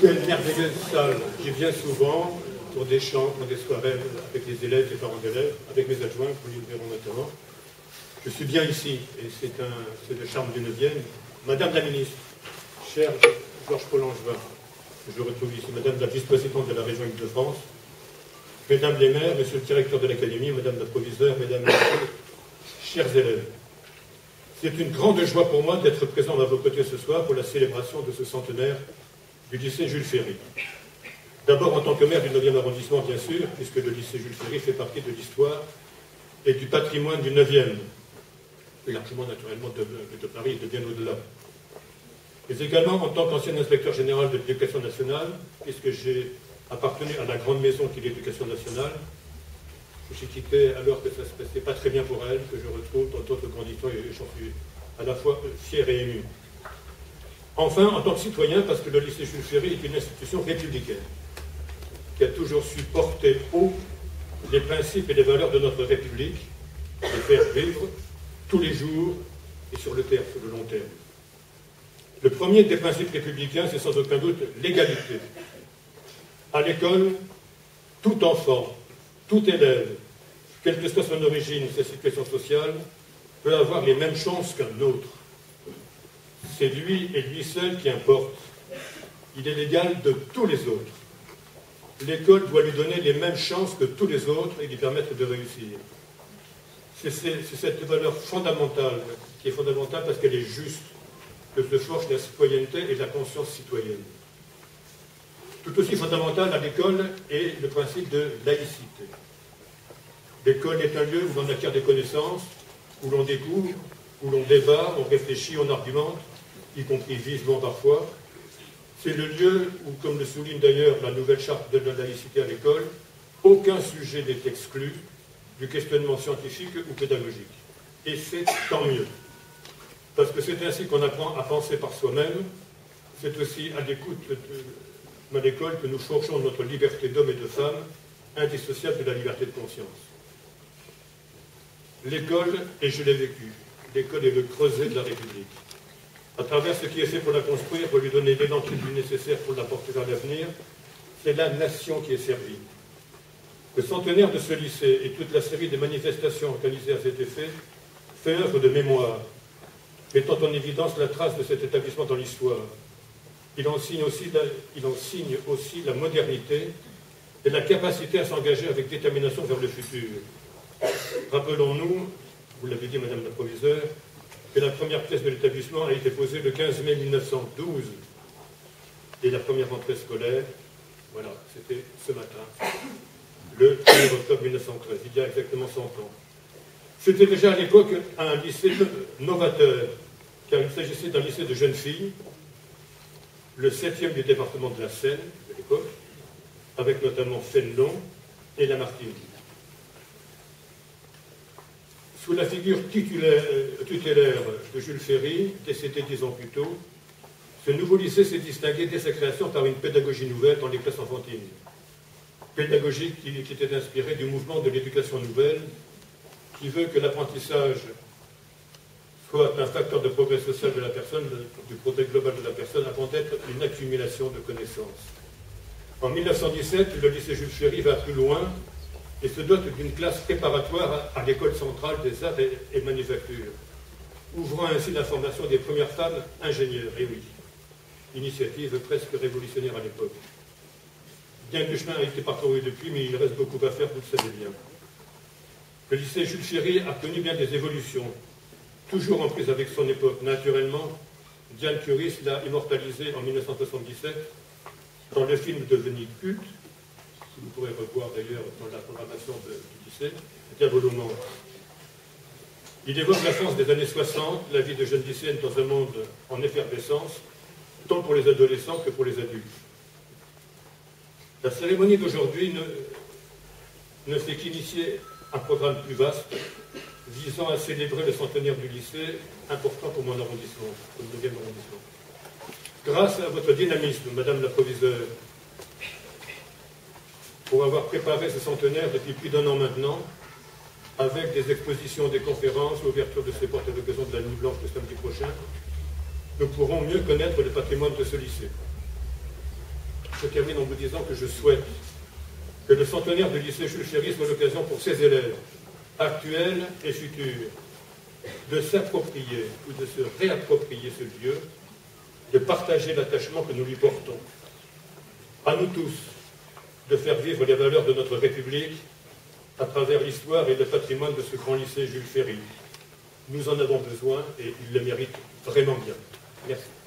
Quelle merveilleuse salle. J'y viens souvent pour des chants, pour des soirées avec les élèves, les parents d'élèves, avec mes adjoints, vous le verrons maintenant. Je suis bien ici, et c'est le charme du 9e. Madame la ministre, chère Georges Paul Langevin, que je retrouve ici, Madame la vice-présidente de la région Île-de-France, Mesdames les maires, Monsieur le directeur de l'Académie, Madame la proviseure, Mesdames et Messieurs, chers élèves, c'est une grande joie pour moi d'être présent à vos côtés ce soir pour la célébration de ce centenaire du lycée Jules Ferry. D'abord en tant que maire du 9e arrondissement, bien sûr, puisque le lycée Jules Ferry fait partie de l'histoire et du patrimoine du 9e, et largement naturellement de Paris et de bien au-delà. Mais également en tant qu'ancien inspecteur général de l'éducation nationale, puisque j'ai appartenu à la grande maison qui est l'éducation nationale, que j'ai quitté alors que ça ne se passait pas très bien pour elle, que je retrouve dans d'autres conditions et j'en suis à la fois fier et ému. Enfin, en tant que citoyen, parce que le lycée Jules Ferry est une institution républicaine, qui a toujours su porter haut les principes et les valeurs de notre République, les faire vivre tous les jours et sur le long terme. Le premier des principes républicains, c'est sans aucun doute l'égalité. À l'école, tout enfant, tout élève, quelle que soit son origine, sa situation sociale, peut avoir les mêmes chances qu'un autre. C'est lui et lui seul qui importe. Il est l'égal de tous les autres. L'école doit lui donner les mêmes chances que tous les autres et lui permettre de réussir. C'est cette valeur fondamentale, qui est fondamentale parce qu'elle est juste, que se forge la citoyenneté et la conscience citoyenne. Tout aussi fondamental à l'école est le principe de laïcité. L'école est un lieu où l'on acquiert des connaissances, où l'on découvre, où l'on débat, on réfléchit, on argumente, y compris vivement parfois. C'est le lieu où, comme le souligne d'ailleurs la nouvelle charte de la laïcité à l'école, aucun sujet n'est exclu du questionnement scientifique ou pédagogique. Et c'est tant mieux. Parce que c'est ainsi qu'on apprend à penser par soi-même. C'est aussi à l'écoute à l'école que nous forgeons notre liberté d'homme et de femme, indissociable de la liberté de conscience. L'école, et je l'ai vécu, l'école est le creuset de la République. À travers ce qui est fait pour la construire, pour lui donner l'élan tribut nécessaire pour la porter vers l'avenir, c'est la nation qui est servie. Le centenaire de ce lycée et toute la série des manifestations organisées à cet effet fait œuvre de mémoire, mettant en évidence la trace de cet établissement dans l'histoire. Il en signe aussi la modernité et la capacité à s'engager avec détermination vers le futur. Rappelons-nous, vous l'avez dit Madame la proviseure, que la première pièce de l'établissement a été posée le 15 mai 1912 et la première rentrée scolaire, voilà, c'était ce matin, le 1er octobre 1913, il y a exactement 100 ans. C'était déjà à l'époque un lycée novateur, car il s'agissait d'un lycée de jeunes filles, le 7e du département de la Seine de l'époque, avec notamment Fénelon et Lamartine. Sous la figure tutélaire de Jules Ferry, décédé 10 ans plus tôt, ce nouveau lycée s'est distingué dès sa création par une pédagogie nouvelle dans les classes enfantines. Pédagogie qui était inspirée du mouvement de l'éducation nouvelle, qui veut que l'apprentissage soit un facteur de progrès social de la personne, du progrès global de la personne, avant d'être une accumulation de connaissances. En 1917, le lycée Jules Ferry va plus loin et se dote d'une classe préparatoire à l'école centrale des arts et manufactures, ouvrant ainsi la formation des premières femmes ingénieures. Et oui, initiative presque révolutionnaire à l'époque. Bien que le chemin a été parcouru depuis, mais il reste beaucoup à faire, vous le savez bien. Le lycée Jules Ferry a connu bien des évolutions, toujours en prise avec son époque. Naturellement, Diane Curis l'a immortalisé en 1977 dans le film devenu culte, que vous pourrez revoir d'ailleurs dans la programmation du lycée, Diabolo Mort. Il évoque la France des années 60, la vie de jeunes lycéennes dans un monde en effervescence, tant pour les adolescents que pour les adultes. La cérémonie d'aujourd'hui ne fait qu'initier un programme plus vaste, visant à célébrer le centenaire du lycée, important pour mon arrondissement, pour le 9e arrondissement. Grâce à votre dynamisme, Madame la proviseure, pour avoir préparé ce centenaire depuis plus d'1 an maintenant, avec des expositions, des conférences, l'ouverture de ces portes à l'occasion de la Nuit Blanche le samedi prochain, nous pourrons mieux connaître le patrimoine de ce lycée. je termine en vous disant que je souhaite que le centenaire du lycée Jules Ferry soit l'occasion pour ses élèves, actuels et futurs, de s'approprier ou de se réapproprier ce lieu, de partager l'attachement que nous lui portons. À nous tous de faire vivre les valeurs de notre République à travers l'histoire et le patrimoine de ce grand lycée Jules Ferry. Nous en avons besoin et il le mérite vraiment bien. Merci.